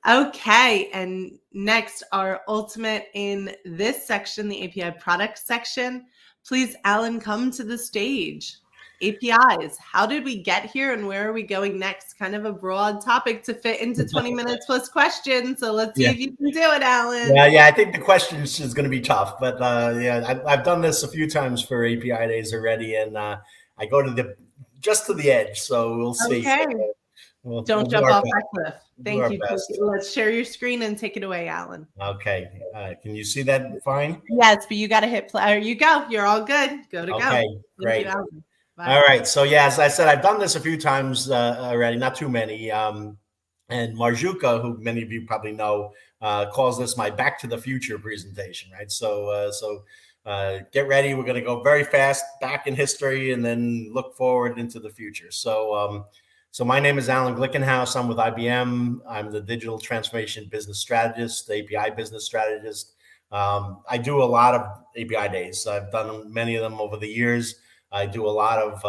Okay, and next, our ultimate in this section, the API product section. Please, Alan, come to the stage. APIs, how did we get here and where are we going next? Kind of a broad topic to fit into 20 minutes plus questions. So let's see if you can do it, Alan. Yeah, I think the question is going to be tough, but I've done this a few times for API days already, and I go to just to the edge. So we'll see. Okay. We'll Don't jump off that cliff. Thank you. Best. Let's share your screen and take it away, Alan. Okay. Can you see that fine? Yes, but you got to hit play. There you go. You're all good. Go. Okay, great. All right. So, yeah, as I said, I've done this a few times already, not too many. And Marjuka, who many of you probably know, calls this my Back to the Future presentation, right? So get ready. We're going to go very fast back in history and then look forward into the future. So my name is Alan Glickenhouse. I'm with IBM. I'm the digital transformation business strategist, the API business strategist. I do a lot of API days. I've done many of them over the years. I do a lot of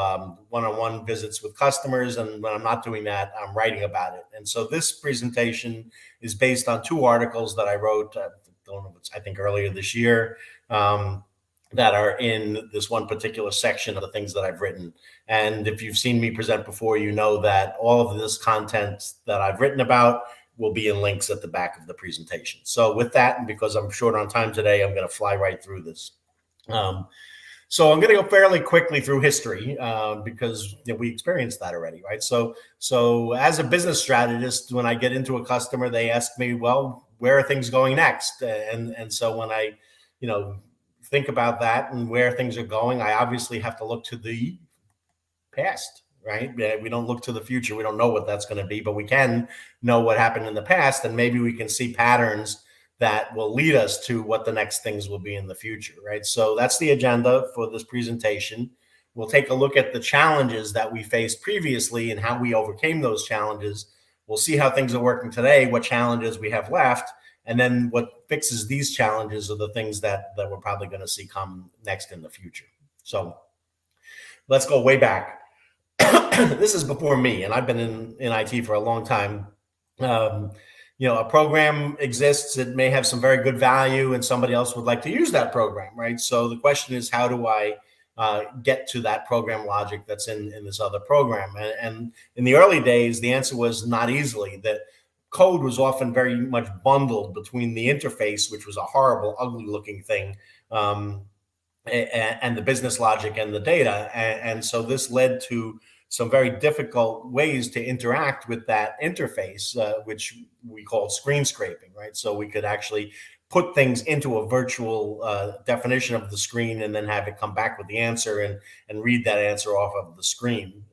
one-on-one visits with customers. And when I'm not doing that, I'm writing about it. And so this presentation is based on 2 articles that I wrote, I think earlier this year, that are in this one particular section of the things that I've written. And if you've seen me present before, you know that all of this content that I've written about will be in links at the back of the presentation. So with that, and because I'm short on time today, I'm going to fly right through this. So I'm going to go fairly quickly through history because we experienced that already, right? So as a business strategist, when I get into a customer, they ask me, well, where are things going next? And so when I, think about that and where things are going, I obviously have to look to the past, right? We don't look to the future. We don't know what that's going to be, but we can know what happened in the past, and maybe we can see patterns that will lead us to what the next things will be in the future, right? So that's the agenda for this presentation. We'll take a look at the challenges that we faced previously and how we overcame those challenges. We'll see how things are working today, what challenges we have left, and then what fixes these challenges are the things that we're probably going to see come next in the future. So let's go way back. This is before me, and I've been in IT for a long time. A program exists. It may have some very good value, and somebody else would like to use that program, right? So the question is, how do I get to that program logic that's in this other program? And in the early days, the answer was not easily. That code was often very much bundled between the interface, which was a horrible, ugly-looking thing, and the business logic and the data. And so this led to some very difficult ways to interact with that interface, which we call screen scraping, right? So we could actually put things into a virtual definition of the screen and then have it come back with the answer and read that answer off of the screen.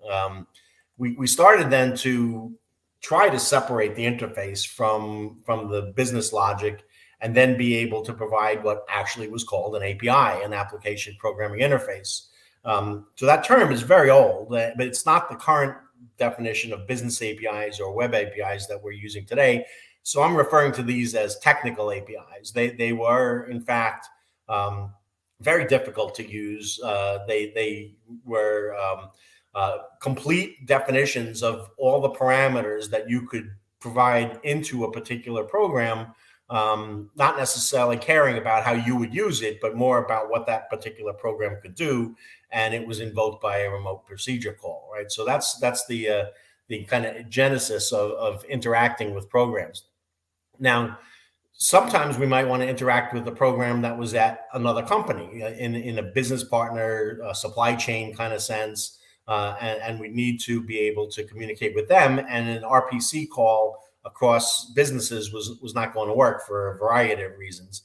We started then to try to separate the interface from the business logic and then be able to provide what actually was called an API, an application programming interface. So that term is very old, but it's not the current definition of business APIs or web APIs that we're using today. So I'm referring to these as technical APIs. They were, in fact, very difficult to use. They were complete definitions of all the parameters that you could provide into a particular program, not necessarily caring about how you would use it, but more about what that particular program could do. And it was invoked by a remote procedure call, right? So that's the kind of genesis of interacting with programs. Now, sometimes we might want to interact with a program that was at another company in a business partner, supply chain kind of sense. And we need to be able to communicate with them. And an RPC call across businesses was not going to work for a variety of reasons.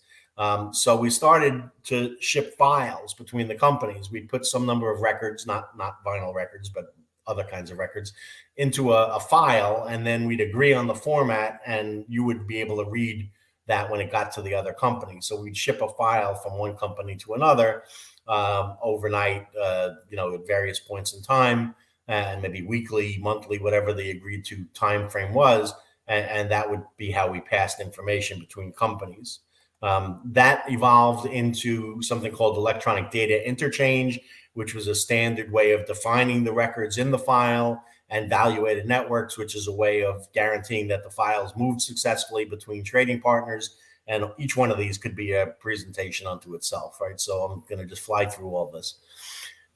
So we started to ship files between the companies. We'd put some number of records, not vinyl records, but other kinds of records, into a file, and then we'd agree on the format, and you would be able to read that when it got to the other company. So we'd ship a file from one company to another overnight, at various points in time, and maybe weekly, monthly, whatever the agreed to time frame was, and that would be how we passed information between companies. That evolved into something called electronic data interchange, which was a standard way of defining the records in the file and value-added networks, which is a way of guaranteeing that the files moved successfully between trading partners. And each one of these could be a presentation unto itself, right? So I'm going to just fly through all this.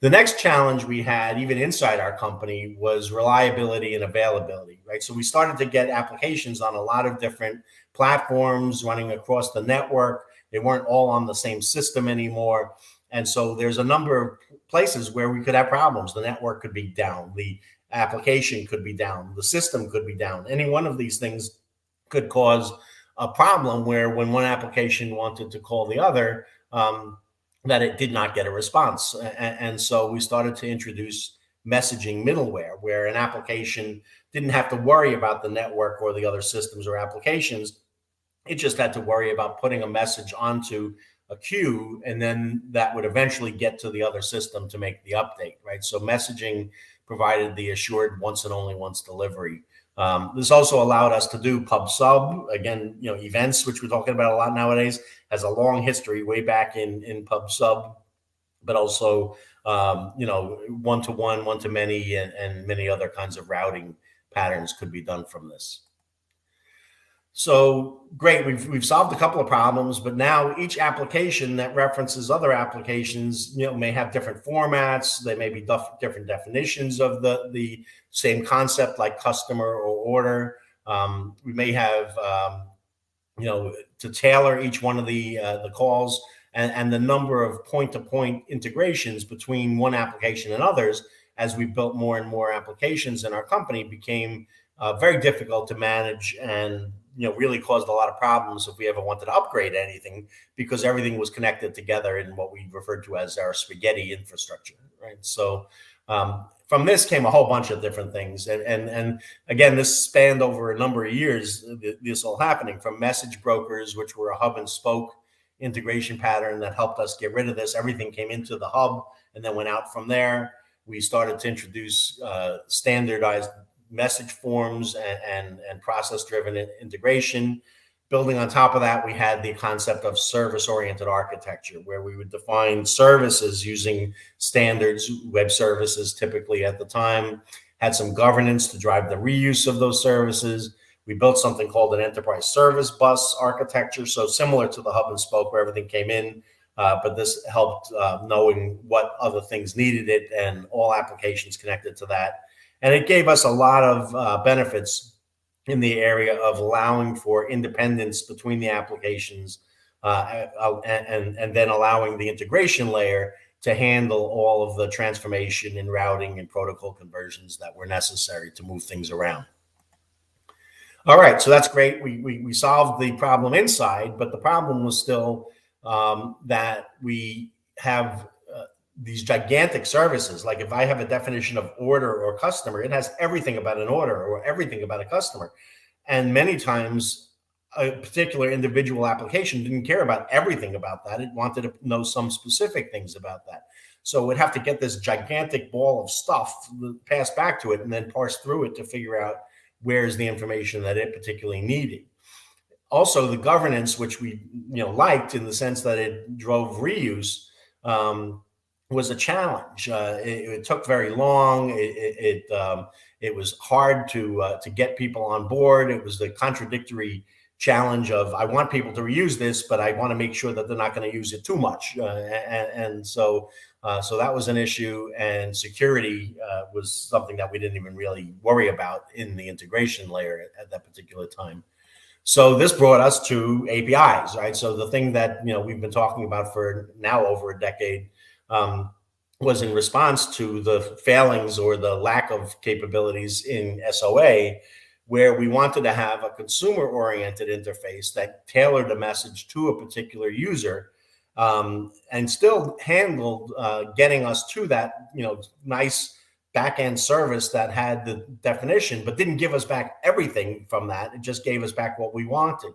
The next challenge we had, even inside our company, was reliability and availability, right? So we started to get applications on a lot of different platforms running across the network. They weren't all on the same system anymore. And so there's a number of places where we could have problems. The network could be down, the application could be down, the system could be down. Any one of these things could cause a problem where when one application wanted to call the other, that it did not get a response. And so we started to introduce messaging middleware, where an application didn't have to worry about the network or the other systems or applications. It just had to worry about putting a message onto a queue, and then that would eventually get to the other system to make the update, right? So messaging provided the assured once and only once delivery. This also allowed us to do pub sub, again, events, which we're talking about a lot nowadays, has a long history way back in pub sub, but also, one-to-one, one-to-many, and many other kinds of routing patterns could be done from this. So great, we've solved a couple of problems, but now each application that references other applications, may have different formats. They may be different definitions of the same concept, like customer or order. We may have, to tailor each one of the calls, and the number of point-to-point integrations between one application and others, as we built more and more applications in our company, became very difficult to manage, and really caused a lot of problems if we ever wanted to upgrade anything, because everything was connected together in what we referred to as our spaghetti infrastructure, right? So from this came a whole bunch of different things. And again, this spanned over a number of years, this all happening, from message brokers, which were a hub and spoke integration pattern that helped us get rid of this. Everything came into the hub and then went out from there. We started to introduce standardized message forms and process-driven integration. Building on top of that, we had the concept of service-oriented architecture, where we would define services using standards, web services typically at the time, had some governance to drive the reuse of those services. We built something called an enterprise service bus architecture, so similar to the hub and spoke where everything came in, but this helped knowing what other things needed it, and all applications connected to that. And it gave us a lot of benefits in the area of allowing for independence between the applications, and then allowing the integration layer to handle all of the transformation and routing and protocol conversions that were necessary to move things around. All right, so that's great. We solved the problem inside, but the problem was still that we have these gigantic services. Like if I have a definition of order or customer, it has everything about an order or everything about a customer. And many times a particular individual application didn't care about everything about that. It wanted to know some specific things about that. So we'd have to get this gigantic ball of stuff passed back to it and then parse through it to figure out where's the information that it particularly needed. Also, the governance, which we liked in the sense that it drove reuse, was a challenge. It took very long. It was hard to get people on board. It was the contradictory challenge of, I want people to reuse this, but I want to make sure that they're not going to use it too much. So that was an issue. And security was something that we didn't even really worry about in the integration layer at that particular time. So this brought us to APIs, right? So the thing that we've been talking about for now over a decade was in response to the failings or the lack of capabilities in SOA, where we wanted to have a consumer-oriented interface that tailored a message to a particular user, and still handled getting us to that nice back-end service that had the definition, but didn't give us back everything from that. It just gave us back what we wanted.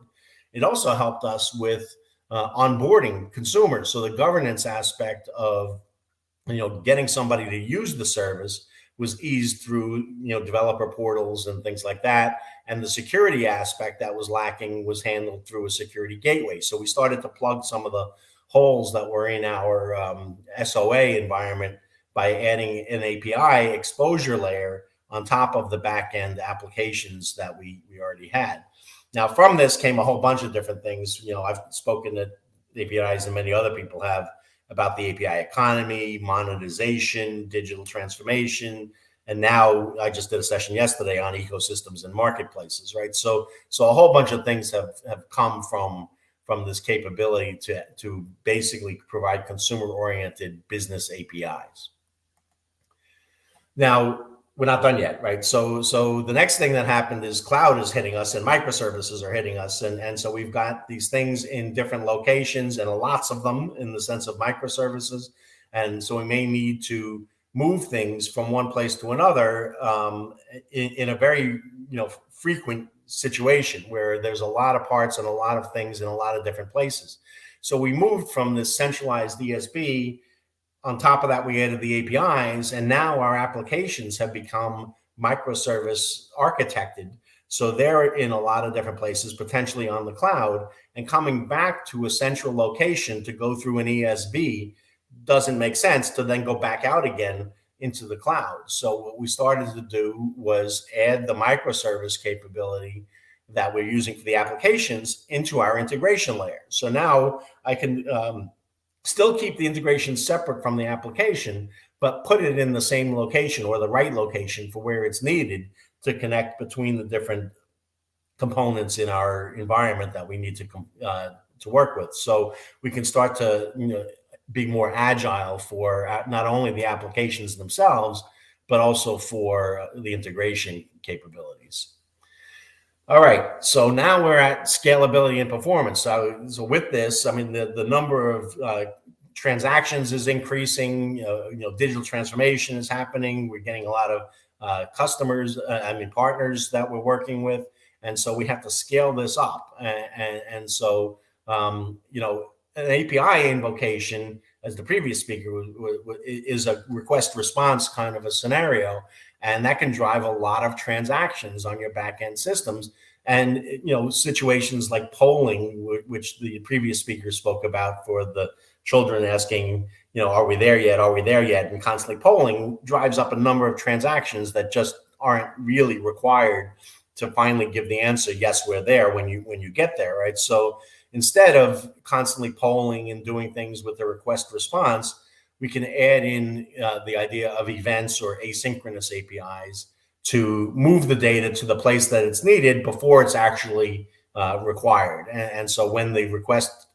It also helped us with onboarding consumers. So the governance aspect of getting somebody to use the service was eased through developer portals and things like that. And the security aspect that was lacking was handled through a security gateway. So we started to plug some of the holes that were in our SOA environment by adding an API exposure layer on top of the back-end applications that we already had. Now, from this came a whole bunch of different things. I've spoken to APIs and many other people have about the API economy, monetization, digital transformation, and now I just did a session yesterday on ecosystems and marketplaces, right? So a whole bunch of things have come from this capability to basically provide consumer-oriented business APIs. Now, we're not done yet, right? So the next thing that happened is cloud is hitting us and microservices are hitting us. And so we've got these things in different locations and lots of them in the sense of microservices. And so we may need to move things from one place to another in a very frequent situation where there's a lot of parts and a lot of things in a lot of different places. So we moved from this centralized ESB. On top of that, we added the APIs, and now our applications have become microservice architected. So they're in a lot of different places, potentially on the cloud, and coming back to a central location to go through an ESB doesn't make sense to then go back out again into the cloud. So what we started to do was add the microservice capability that we're using for the applications into our integration layer. So now I can still keep the integration separate from the application, but put it in the same location or the right location for where it's needed to connect between the different components in our environment that we need to work with. So we can start to be more agile for not only the applications themselves, but also for the integration capabilities. All right, so now we're at scalability and performance. So with this, I mean, the number of transactions is increasing. Digital transformation is happening. We're getting a lot of partners that we're working with, and so we have to scale this up. And so an API invocation, as the previous speaker is a request response kind of a scenario. And that can drive a lot of transactions on your back-end systems. And, situations like polling, which the previous speaker spoke about for the children asking, are we there yet? Are we there yet? And constantly polling drives up a number of transactions that just aren't really required to finally give the answer, yes, we're there when you get there, right? So instead of constantly polling and doing things with the request response, we can add in the idea of events or asynchronous APIs to move the data to the place that it's needed before it's actually required. And so when the request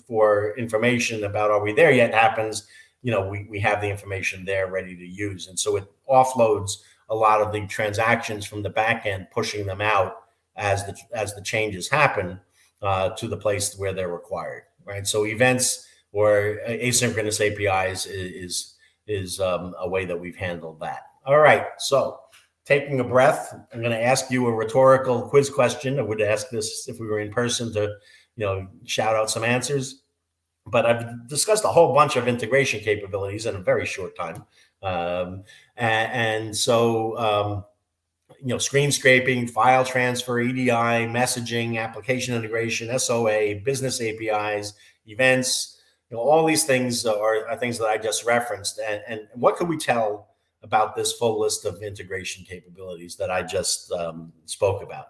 for information about are we there yet happens, we have the information there ready to use. And so it offloads a lot of the transactions from the back end, pushing them out as the changes happen to the place where they're required, right? So events or asynchronous APIs is a way that we've handled that. All right, so taking a breath, I'm going to ask you a rhetorical quiz question. I would ask this if we were in person to, shout out some answers. But I've discussed a whole bunch of integration capabilities in a very short time. Screen scraping, file transfer, EDI, messaging, application integration, SOA, business APIs, events, all these things are things that I just referenced. And what could we tell about this full list of integration capabilities that I just spoke about?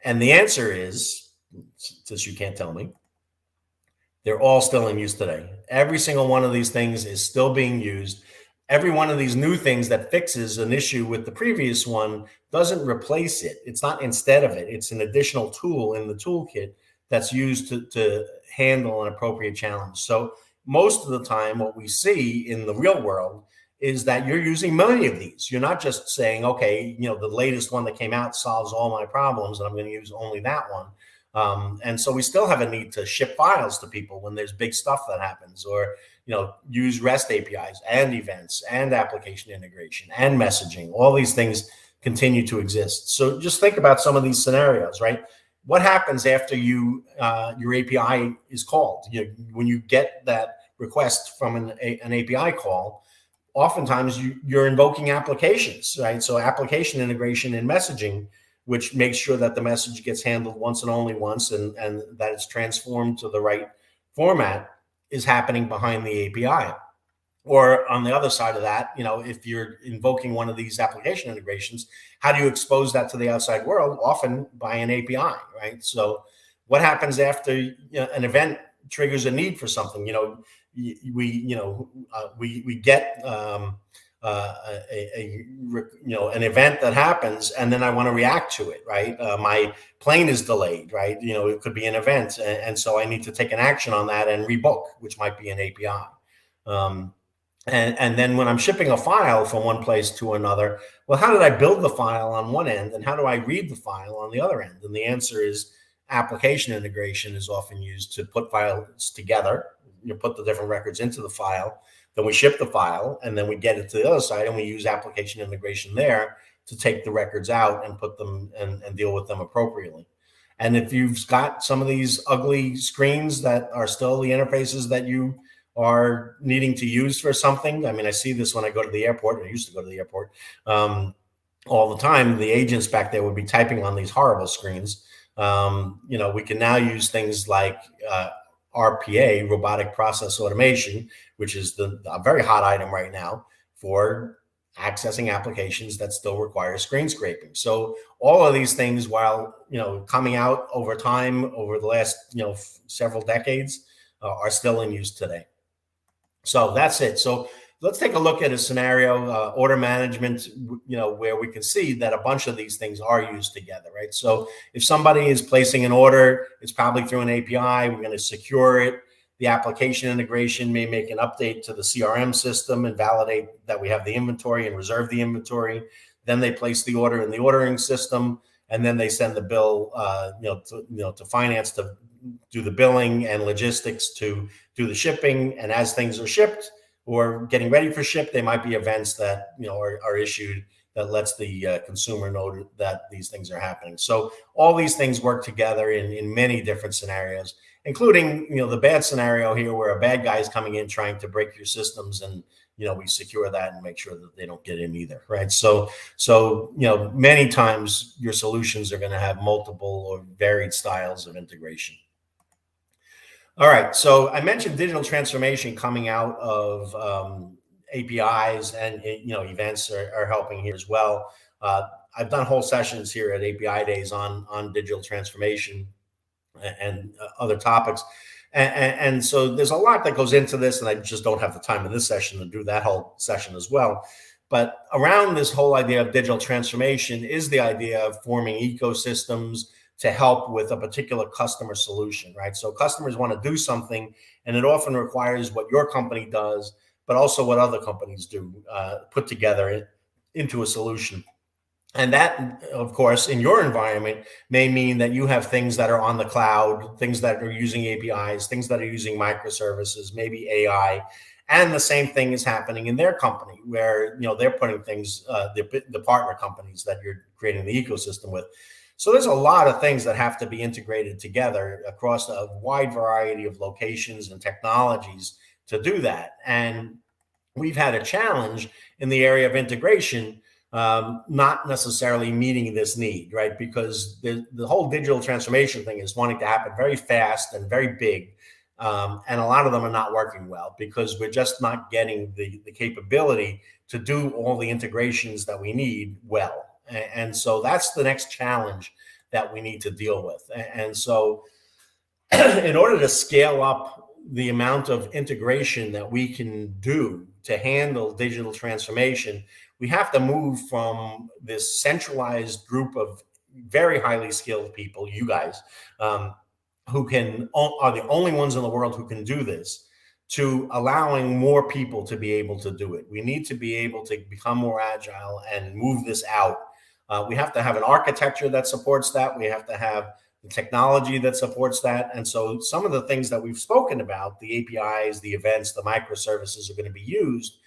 And the answer is, since you can't tell me, they're all still in use today. Every single one of these things is still being used. Every one of these new things that fixes an issue with the previous one doesn't replace it. It's not instead of it. It's an additional tool in the toolkit that's used to handle an appropriate challenge. So most of the time, what we see in the real world is that you're using many of these. You're not just saying, okay, the latest one that came out solves all my problems, and I'm going to use only that one. And so we still have a need to ship files to people when there's big stuff that happens, or use REST APIs and events and application integration and messaging. All these things continue to exist. So just think about some of these scenarios, right? What happens after your API is called? When you get that request from an API call, oftentimes you're invoking applications, right? So application integration and messaging, which makes sure that the message gets handled once and only once, and that it's transformed to the right format, is happening behind the API. Or on the other side of that, if you're invoking one of these application integrations, how do you expose that to the outside world? Often by an API, right? So what happens after an event triggers a need for something? We get an event that happens, and then I want to react to it, right? My plane is delayed, right? It could be an event, and so I need to take an action on that and rebook, which might be an API. And then when I'm shipping a file from one place to another, well, how did I build the file on one end, and how do I read the file on the other end? And the answer is application integration is often used to put files together. You put the different records into the file, then we ship the file, and then we get it to the other side, and we use application integration there to take the records out and put them and deal with them appropriately. And if you've got some of these ugly screens that are still the interfaces that you are needing to use for something. I mean, I see this when I go to the airport. I used to go to the airport all the time. The agents back there would be typing on these horrible screens. We can now use things like RPA, robotic process automation, which is a very hot item right now for accessing applications that still require screen scraping. So all of these things, while coming out over time, over the last several decades, are still in use today. So that's it. So let's take a look at a scenario, order management, where we can see that a bunch of these things are used together, right? So if somebody is placing an order, it's probably through an API. We're going to secure it. The application integration may make an update to the CRM system and validate that we have the inventory and reserve the inventory. Then they place the order in the ordering system, and then they send the bill, to finance to do the billing, and logistics to do the shipping. And as things are shipped or getting ready for ship, there might be events that are issued that lets the consumer know that these things are happening. So all these things work together in many different scenarios, including the bad scenario here where a bad guy is coming in trying to break your systems, and we secure that and make sure that they don't get in either, right? So many times your solutions are going to have multiple or varied styles of integration. All right, so I mentioned digital transformation coming out of APIs, and events are helping here as well. I've done whole sessions here at API Days on digital transformation and other topics. And so there's a lot that goes into this, and I just don't have the time in this session to do that whole session as well. But around this whole idea of digital transformation is the idea of forming ecosystems to help with a particular customer solution, right? So customers want to do something, and it often requires what your company does, but also what other companies do, put together into a solution. And that, of course, in your environment may mean that you have things that are on the cloud, things that are using APIs, things that are using microservices, maybe AI. And the same thing is happening in their company, where they're putting things, the partner companies that you're creating the ecosystem with. So there's a lot of things that have to be integrated together across a wide variety of locations and technologies to do that. And we've had a challenge in the area of integration, not necessarily meeting this need, right? Because the whole digital transformation thing is wanting to happen very fast and very big. And a lot of them are not working well because we're just not getting the capability to do all the integrations that we need well. And so that's the next challenge that we need to deal with. And so in order to scale up the amount of integration that we can do to handle digital transformation, we have to move from this centralized group of very highly skilled people, you guys, who are the only ones in the world who can do this, to allowing more people to be able to do it. We need to be able to become more agile and move this out. We have to have an architecture that supports that. We have to have the technology that supports that. And so some of the things that we've spoken about, the APIs, the events, the microservices, are going to be used,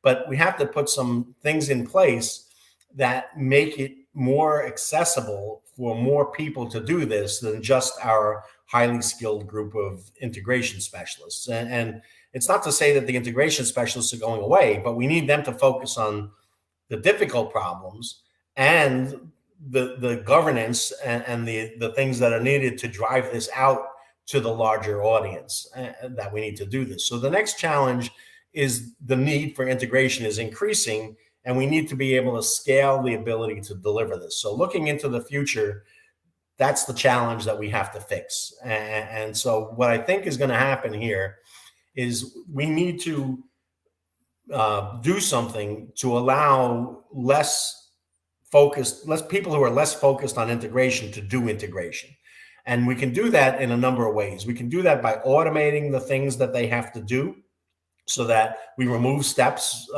but we have to put some things in place that make it more accessible for more people to do this than just our highly skilled group of integration specialists. And it's not to say that the integration specialists are going away, but we need them to focus on the difficult problems and the governance and the things that are needed to drive this out to the larger audience that we need to do this. So the next challenge is the need for integration is increasing, and we need to be able to scale the ability to deliver this. So looking into the future, that's the challenge that we have to fix. And so what I think is going to happen here is we need to do something to allow less people who are less focused on integration to do integration. And we can do that in a number of ways. We can do that by automating the things that they have to do, so that we remove steps,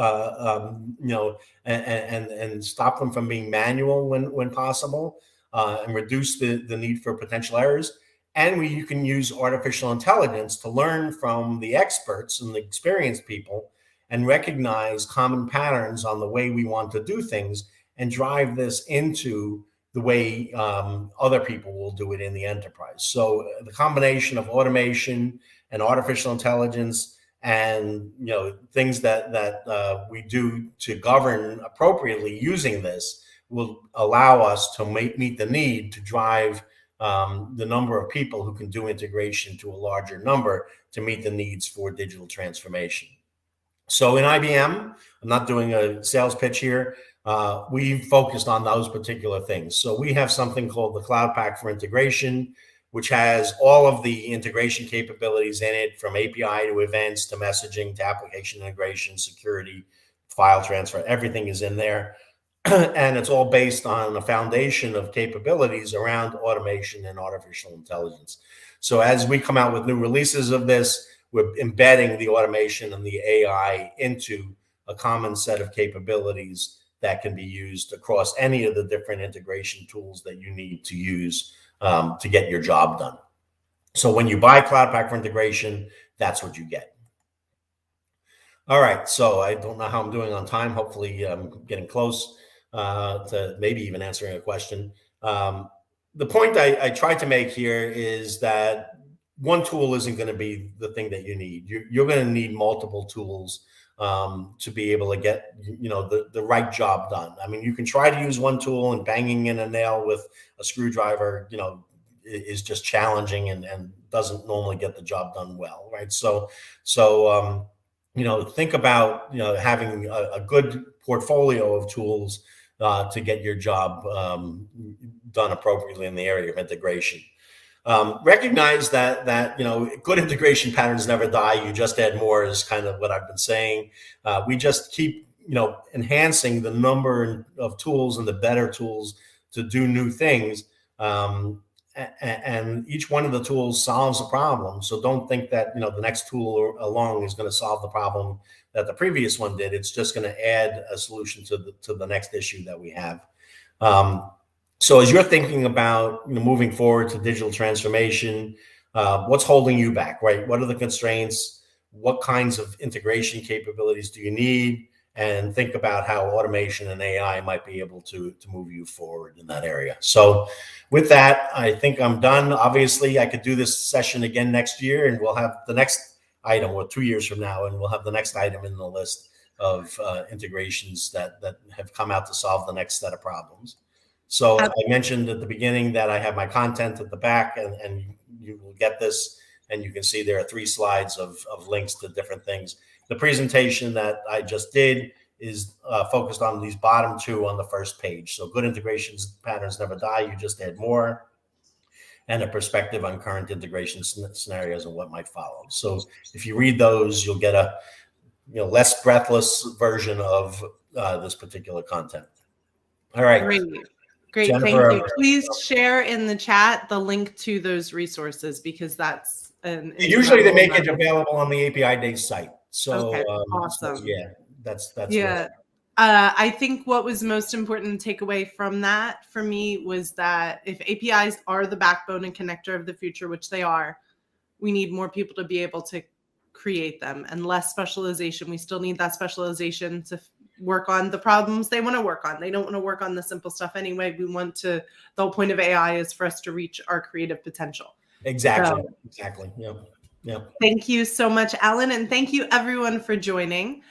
and stop them from being manual when possible, and reduce the need for potential errors. And you can use artificial intelligence to learn from the experts and the experienced people and recognize common patterns on the way we want to do things and drive this into the way other people will do it in the enterprise. So the combination of automation and artificial intelligence and things that we do to govern appropriately using this will allow us to meet the need to drive the number of people who can do integration to a larger number to meet the needs for digital transformation. So in IBM, I'm not doing a sales pitch here. We focused on those particular things. So we have something called the Cloud Pak for Integration, which has all of the integration capabilities in it, from API to events to messaging to application integration, security, file transfer. Everything is in there. And it's all based on a foundation of capabilities around automation and artificial intelligence. So as we come out with new releases of this, we're embedding the automation and the AI into a common set of capabilities that can be used across any of the different integration tools that you need to use to get your job done. So when you buy Cloud Pak for Integration, that's what you get. All right, so I don't know how I'm doing on time. Hopefully I'm getting close to maybe even answering a question. The point I tried to make here is that one tool isn't going to be the thing that you need. You're going to need multiple tools to be able to get the right job done. I mean, you can try to use one tool, and banging in a nail with a screwdriver, is just challenging and doesn't normally get the job done well, right? So think about having a good portfolio of tools to get your job done appropriately in the area of integration. Recognize that good integration patterns never die. You just add more is kind of what I've been saying. We just keep enhancing the number of tools and the better tools to do new things. And each one of the tools solves a problem. So don't think that the next tool along is going to solve the problem that the previous one did. It's just going to add a solution to the next issue that we have. So as you're thinking about moving forward to digital transformation, what's holding you back, right? What are the constraints? What kinds of integration capabilities do you need? And think about how automation and AI might be able to move you forward in that area. So with that, I think I'm done. Obviously, I could do this session again next year, and we'll have the next item, or 2 years from now, and we'll have the next item in the list of integrations that have come out to solve the next set of problems. So I mentioned at the beginning that I have my content at the back, and you will get this, and you can see there are 3 slides of links to different things. The presentation that I just did is focused on these bottom 2 on the first page. So good integrations patterns never die. You just add more, and a perspective on current integration scenarios and what might follow. So if you read those, you'll get a less breathless version of this particular content. All right. Great. Jennifer, thank you. Please share in the chat the link to those resources, because that's usually they make it available on the API Days site. So okay, awesome. So, yeah, that's yeah. I think what was most important to take away from that for me was that if APIs are the backbone and connector of the future, which they are, we need more people to be able to create them, and less specialization. We still need that specialization to work on the problems they want to work on. They don't want to work on the simple stuff anyway. The whole point of AI is for us to reach our creative potential. Exactly. Yeah. Thank you so much, Alan. And thank you everyone for joining.